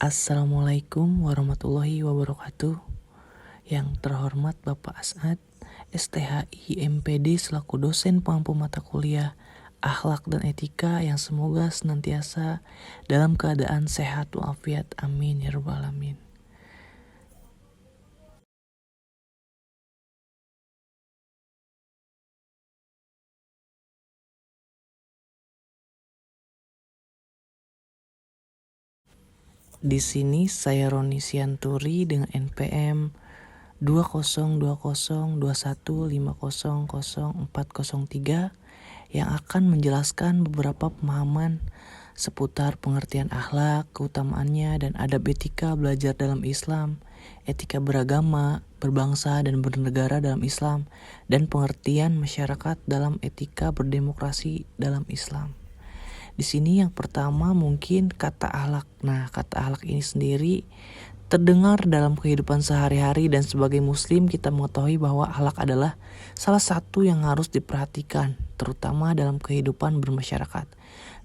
Assalamualaikum warahmatullahi wabarakatuh. Yang terhormat Bapak As'ad, STHI MPD selaku dosen pengampu mata kuliah Akhlak dan Etika yang semoga senantiasa dalam keadaan sehat walafiat. Amin ya rabbal alamin. Di sini saya Roni Sianturi dengan NPM 202021500403 yang akan menjelaskan beberapa pemahaman seputar pengertian akhlak, keutamaannya, dan adab etika belajar dalam Islam, etika beragama, berbangsa, dan bernegara dalam Islam, dan pengertian masyarakat dalam etika berdemokrasi dalam Islam. Di sini yang pertama mungkin kata akhlak. Nah, kata akhlak ini sendiri terdengar dalam kehidupan sehari-hari, dan sebagai muslim kita mengetahui bahwa akhlak adalah salah satu yang harus diperhatikan, terutama dalam kehidupan bermasyarakat.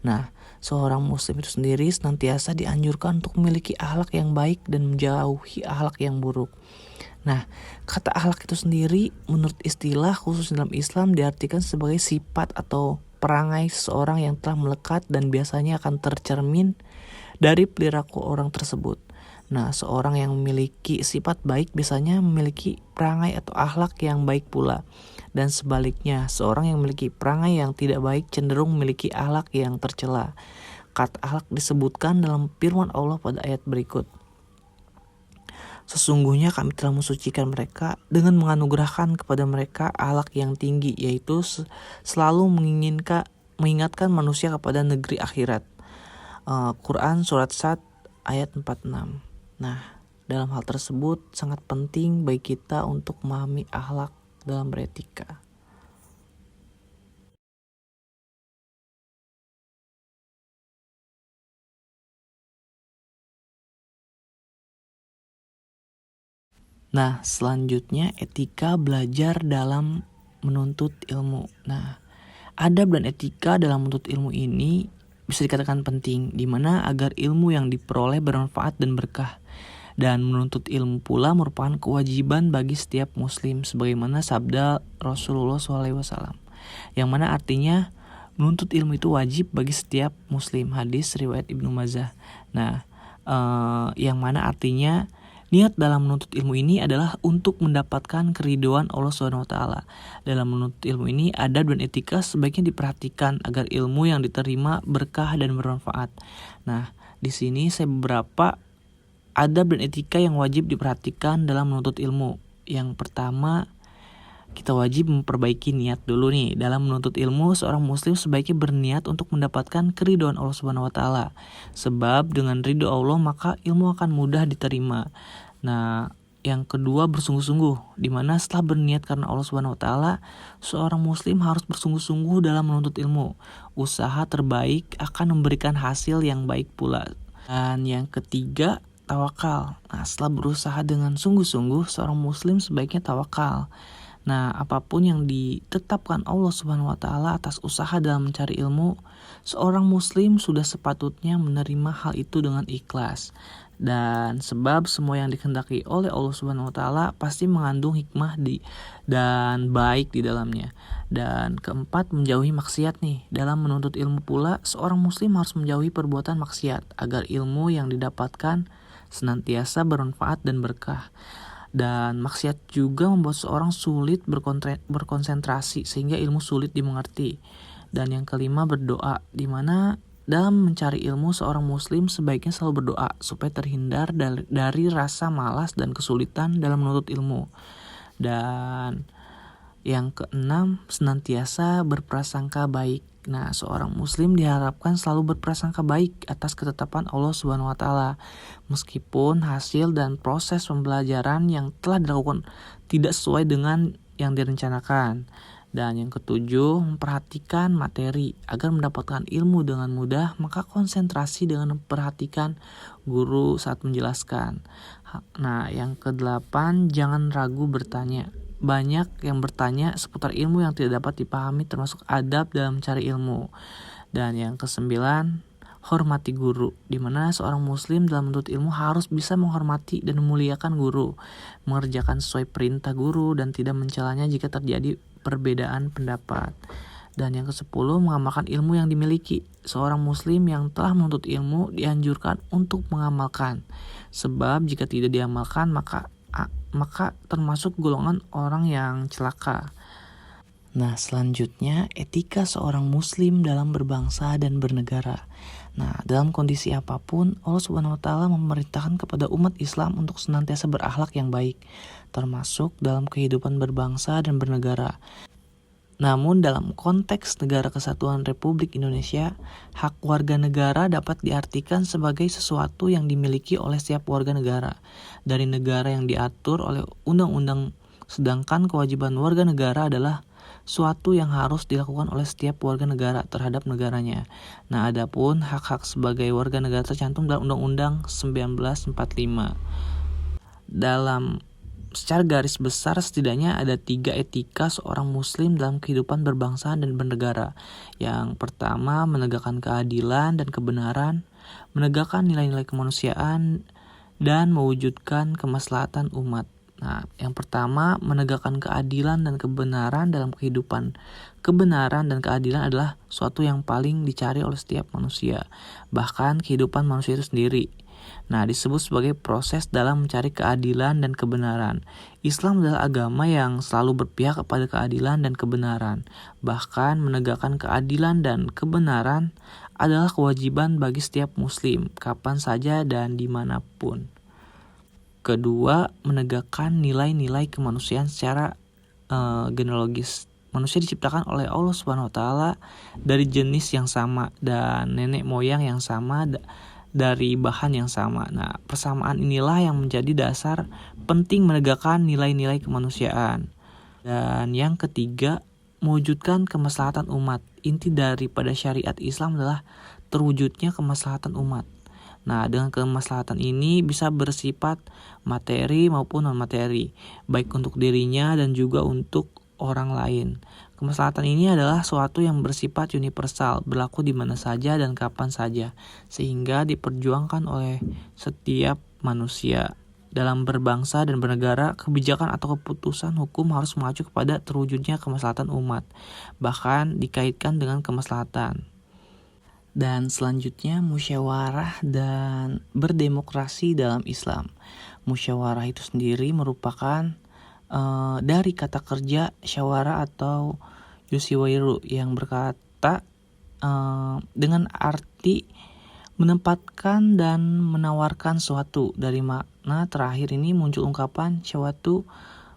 Nah, seorang muslim itu sendiri senantiasa dianjurkan untuk memiliki akhlak yang baik dan menjauhi akhlak yang buruk. Nah, kata akhlak itu sendiri menurut istilah khusus dalam Islam diartikan sebagai sifat atau perangai seseorang yang telah melekat dan biasanya akan tercermin dari perilaku orang tersebut. Nah, seorang yang memiliki sifat baik biasanya memiliki perangai atau akhlak yang baik pula. Dan sebaliknya, seorang yang memiliki perangai yang tidak baik cenderung memiliki akhlak yang tercela. Kata akhlak disebutkan dalam firman Allah pada ayat berikut. Sesungguhnya kami telah mensucikan mereka dengan menganugerahkan kepada mereka akhlak yang tinggi, yaitu selalu mengingatkan manusia kepada negeri akhirat. Quran Surat Sad ayat 46. Nah, dalam hal tersebut sangat penting bagi kita untuk memahami akhlak dalam beretika. Nah, selanjutnya etika belajar dalam menuntut ilmu. Nah, adab dan etika dalam menuntut ilmu ini bisa dikatakan penting, di mana agar ilmu yang diperoleh bermanfaat dan berkah. Dan menuntut ilmu pula merupakan kewajiban bagi setiap muslim, sebagaimana sabda Rasulullah SAW, yang mana artinya menuntut ilmu itu wajib bagi setiap muslim. Hadis riwayat Ibnu Majah. Nah, yang mana artinya niat dalam menuntut ilmu ini adalah untuk mendapatkan keridhaan Allah SWT. Dalam menuntut ilmu ini, adab dan etika sebaiknya diperhatikan agar ilmu yang diterima berkah dan bermanfaat. Nah, di sini saya beberapa adab dan etika yang wajib diperhatikan dalam menuntut ilmu. Yang pertama, kita wajib memperbaiki niat dulu nih. Dalam menuntut ilmu, seorang muslim sebaiknya berniat untuk mendapatkan keridhaan Allah Subhanahu wa taala. Sebab dengan ridho Allah maka ilmu akan mudah diterima. Nah, yang kedua bersungguh-sungguh, di mana setelah berniat karena Allah Subhanahu wa taala, seorang muslim harus bersungguh-sungguh dalam menuntut ilmu. Usaha terbaik akan memberikan hasil yang baik pula. Dan yang ketiga, tawakal. Nah, setelah berusaha dengan sungguh-sungguh, seorang muslim sebaiknya tawakal. Nah, apapun yang ditetapkan Allah Subhanahu wa taala atas usaha dalam mencari ilmu, seorang muslim sudah sepatutnya menerima hal itu dengan ikhlas. Dan sebab semua yang dikehendaki oleh Allah Subhanahu wa taala pasti mengandung hikmah dan baik di dalamnya. Dan keempat, menjauhi maksiat nih. Dalam menuntut ilmu pula, seorang muslim harus menjauhi perbuatan maksiat agar ilmu yang didapatkan senantiasa bermanfaat dan berkah. Dan maksiat juga membuat seorang sulit berkonsentrasi sehingga ilmu sulit dimengerti. Dan yang kelima, berdoa, di mana dalam mencari ilmu seorang muslim sebaiknya selalu berdoa supaya terhindar dari rasa malas dan kesulitan dalam menuntut ilmu. Dan yang keenam, senantiasa berprasangka baik. Nah, seorang muslim diharapkan selalu berprasangka baik atas ketetapan Allah Subhanahu wa taala, meskipun hasil dan proses pembelajaran yang telah dilakukan tidak sesuai dengan yang direncanakan. Dan yang ketujuh, memperhatikan materi agar mendapatkan ilmu dengan mudah, maka konsentrasi dengan memperhatikan guru saat menjelaskan. Nah, yang kedelapan, jangan ragu bertanya. Banyak yang bertanya seputar ilmu yang tidak dapat dipahami, termasuk adab dalam mencari ilmu. Dan yang kesembilan, hormati guru, di mana seorang muslim dalam menuntut ilmu harus bisa menghormati dan memuliakan guru, mengerjakan sesuai perintah guru dan tidak mencelanya jika terjadi perbedaan pendapat. Dan yang ke-10, mengamalkan ilmu yang dimiliki. Seorang muslim yang telah menuntut ilmu dianjurkan untuk mengamalkan. Sebab jika tidak diamalkan maka termasuk golongan orang yang celaka. Nah, selanjutnya etika seorang muslim dalam berbangsa dan bernegara. Nah, dalam kondisi apapun, Allah Subhanahu wa taala memerintahkan kepada umat Islam untuk senantiasa berakhlak yang baik, termasuk dalam kehidupan berbangsa dan bernegara. Namun dalam konteks Negara Kesatuan Republik Indonesia, hak warga negara dapat diartikan sebagai sesuatu yang dimiliki oleh setiap warga negara dari negara yang diatur oleh undang-undang, sedangkan kewajiban warga negara adalah suatu yang harus dilakukan oleh setiap warga negara terhadap negaranya. Nah, adapun hak-hak sebagai warga negara tercantum dalam Undang-Undang 1945. Secara garis besar setidaknya ada 3 etika seorang muslim dalam kehidupan berbangsa dan bernegara. Yang pertama, menegakkan keadilan dan kebenaran, menegakkan nilai-nilai kemanusiaan, dan mewujudkan kemaslahatan umat. Nah, yang pertama, menegakkan keadilan dan kebenaran dalam kehidupan. Kebenaran dan keadilan adalah suatu yang paling dicari oleh setiap manusia, bahkan kehidupan manusia itu sendiri. Nah, disebut sebagai proses dalam mencari keadilan dan kebenaran. Islam adalah agama yang selalu berpihak kepada keadilan dan kebenaran. Bahkan menegakkan keadilan dan kebenaran adalah kewajiban bagi setiap muslim, kapan saja dan dimanapun. Kedua, menegakkan nilai-nilai kemanusiaan secara genealogis. Manusia diciptakan oleh Allah Subhanahu wa taala dari jenis yang sama dan nenek moyang yang sama dari bahan yang sama. Nah, persamaan inilah yang menjadi dasar penting menegakkan nilai-nilai kemanusiaan. Dan yang ketiga, mewujudkan kemaslahatan umat. Inti daripada syariat Islam adalah terwujudnya kemaslahatan umat. Nah, dengan kemaslahatan ini bisa bersifat materi maupun non-materi, baik untuk dirinya dan juga untuk orang lain. Kemaslahatan ini adalah suatu yang bersifat universal, berlaku di mana saja dan kapan saja, sehingga diperjuangkan oleh setiap manusia. Dalam berbangsa dan bernegara, kebijakan atau keputusan hukum harus mengacu kepada terwujudnya kemaslahatan umat, bahkan dikaitkan dengan kemaslahatan. Dan selanjutnya, musyawarah dan berdemokrasi dalam Islam. Musyawarah itu sendiri merupakan dari kata kerja syawara atau yusiwairu yang berkata dengan arti menempatkan dan menawarkan suatu. Dari makna terakhir ini muncul ungkapan syawatu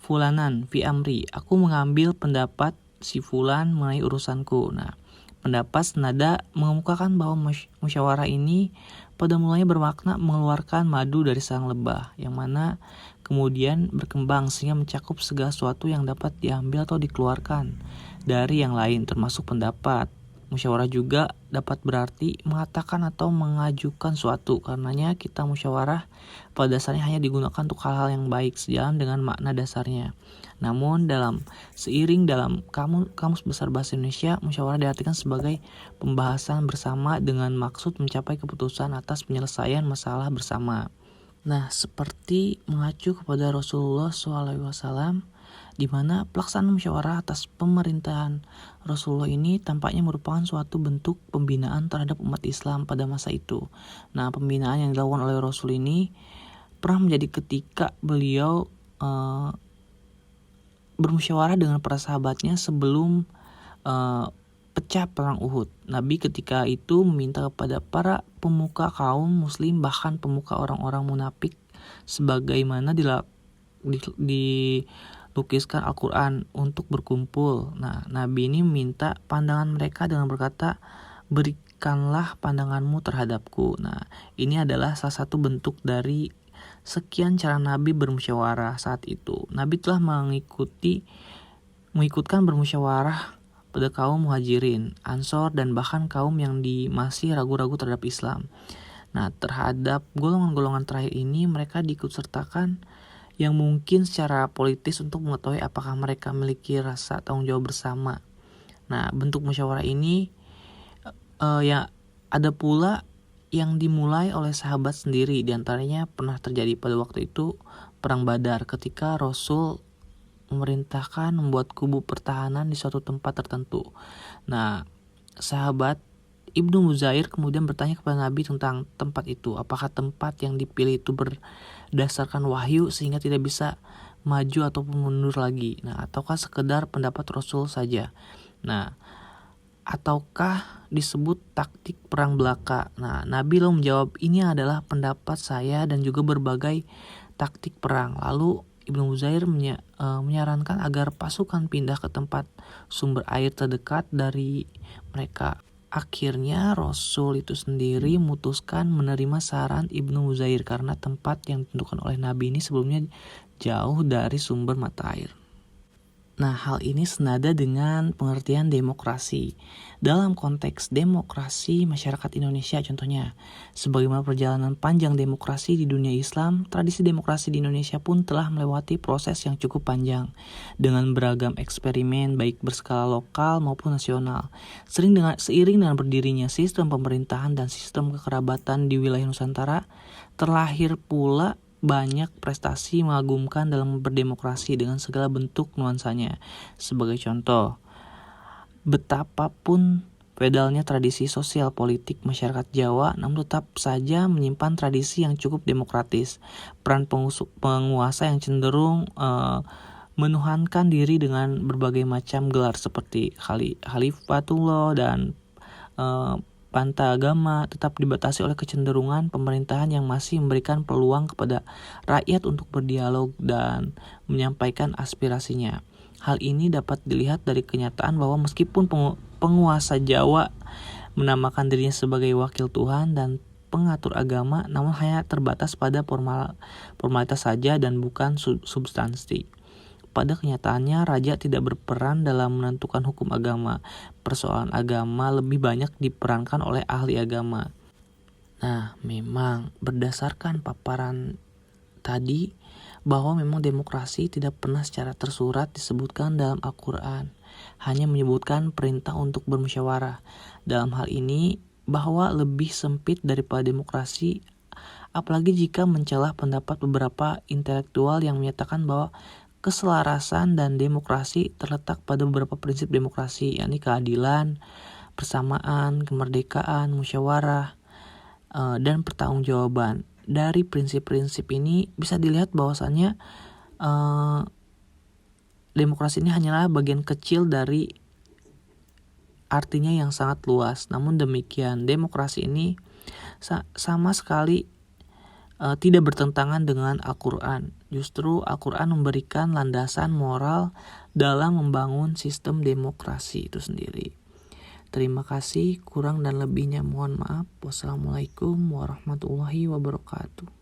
fulanan fi amri, aku mengambil pendapat si fulan mengenai urusanku. Nah, pendapat senada mengemukakan bahwa musyawarah ini pada mulanya bermakna mengeluarkan madu dari sarang lebah, yang mana kemudian berkembang sehingga mencakup segala sesuatu yang dapat diambil atau dikeluarkan dari yang lain, termasuk pendapat. Musyawarah juga dapat berarti mengatakan atau mengajukan suatu. Karenanya kita musyawarah pada dasarnya hanya digunakan untuk hal-hal yang baik sejalan dengan makna dasarnya. Namun seiring dalam Kamus Besar Bahasa Indonesia, musyawarah diartikan sebagai pembahasan bersama dengan maksud mencapai keputusan atas penyelesaian masalah bersama. Nah, seperti mengacu kepada Rasulullah SAW, di mana pelaksanaan musyawarah atas pemerintahan Rasulullah ini tampaknya merupakan suatu bentuk pembinaan terhadap umat Islam pada masa itu. Nah, pembinaan yang dilakukan oleh Rasul ini pernah menjadi ketika beliau bermusyawarah dengan para sahabatnya sebelum pecah perang Uhud. Nabi ketika itu meminta kepada para pemuka kaum muslim, bahkan pemuka orang-orang munafik, sebagaimana dilukiskan Al-Quran, untuk berkumpul. Nah, Nabi ini meminta pandangan mereka dengan berkata, berikanlah pandanganmu terhadapku. Nah, ini adalah salah satu bentuk dari sekian cara Nabi bermusyawarah saat itu. Nabi telah mengikutkan bermusyawarah pada kaum muhajirin, ansor, dan bahkan kaum yang masih ragu-ragu terhadap Islam. Nah, terhadap golongan-golongan terakhir ini mereka diikutsertakan yang mungkin secara politis untuk mengetahui apakah mereka memiliki rasa tanggung jawab bersama. Nah, bentuk musyawarah ini ya ada pula yang dimulai oleh sahabat sendiri. Di antaranya pernah terjadi pada waktu itu Perang Badar ketika Rasul memerintahkan membuat kubu pertahanan di suatu tempat tertentu. Nah, sahabat Ibnu Muzair kemudian bertanya kepada Nabi tentang tempat itu. Apakah tempat yang dipilih itu berdasarkan wahyu sehingga tidak bisa maju ataupun mundur lagi? Nah, ataukah sekedar pendapat Rasul saja? Nah, ataukah disebut taktik perang belaka? Nah, Nabi lalu menjawab, ini adalah pendapat saya dan juga berbagai taktik perang. Lalu Ibnu Muzair menyarankan agar pasukan pindah ke tempat sumber air terdekat dari mereka. Akhirnya Rasul itu sendiri memutuskan menerima saran Ibnu Muzair karena tempat yang ditentukan oleh Nabi ini sebelumnya jauh dari sumber mata air. Nah, hal ini senada dengan pengertian demokrasi. Dalam konteks demokrasi masyarakat Indonesia contohnya, sebagaimana perjalanan panjang demokrasi di dunia Islam, tradisi demokrasi di Indonesia pun telah melewati proses yang cukup panjang dengan beragam eksperimen baik berskala lokal maupun nasional. Seiring dengan berdirinya sistem pemerintahan dan sistem kekerabatan di wilayah Nusantara, terlahir pula banyak prestasi mengagumkan dalam berdemokrasi dengan segala bentuk nuansanya. Sebagai contoh, betapapun feodalnya tradisi sosial politik masyarakat Jawa, namun tetap saja menyimpan tradisi yang cukup demokratis. Peran penguasa yang cenderung menuhankan diri dengan berbagai macam gelar seperti Khalifatullah dan Panta agama tetap dibatasi oleh kecenderungan pemerintahan yang masih memberikan peluang kepada rakyat untuk berdialog dan menyampaikan aspirasinya. Hal ini dapat dilihat dari kenyataan bahwa meskipun penguasa Jawa menamakan dirinya sebagai wakil Tuhan dan pengatur agama, namun hanya terbatas pada formalitas saja dan bukan substansi. Pada kenyataannya, raja tidak berperan dalam menentukan hukum agama. Persoalan agama lebih banyak diperankan oleh ahli agama. Nah, memang berdasarkan paparan tadi, bahwa memang demokrasi tidak pernah secara tersurat disebutkan dalam Al-Quran. Hanya menyebutkan perintah untuk bermusyawarah. Dalam hal ini, bahwa lebih sempit daripada demokrasi, apalagi jika mencelah pendapat beberapa intelektual yang menyatakan bahwa keselarasan dan demokrasi terletak pada beberapa prinsip demokrasi, yakni keadilan, persamaan, kemerdekaan, musyawarah, dan pertanggungjawaban. Dari prinsip-prinsip ini bisa dilihat bahwasannya demokrasi ini hanyalah bagian kecil dari artinya yang sangat luas. Namun demikian, demokrasi ini sama sekali tidak bertentangan dengan Al-Quran. Justru Al-Quran memberikan landasan moral dalam membangun sistem demokrasi itu sendiri. Terima kasih, kurang dan lebihnya mohon maaf. Wassalamualaikum warahmatullahi wabarakatuh.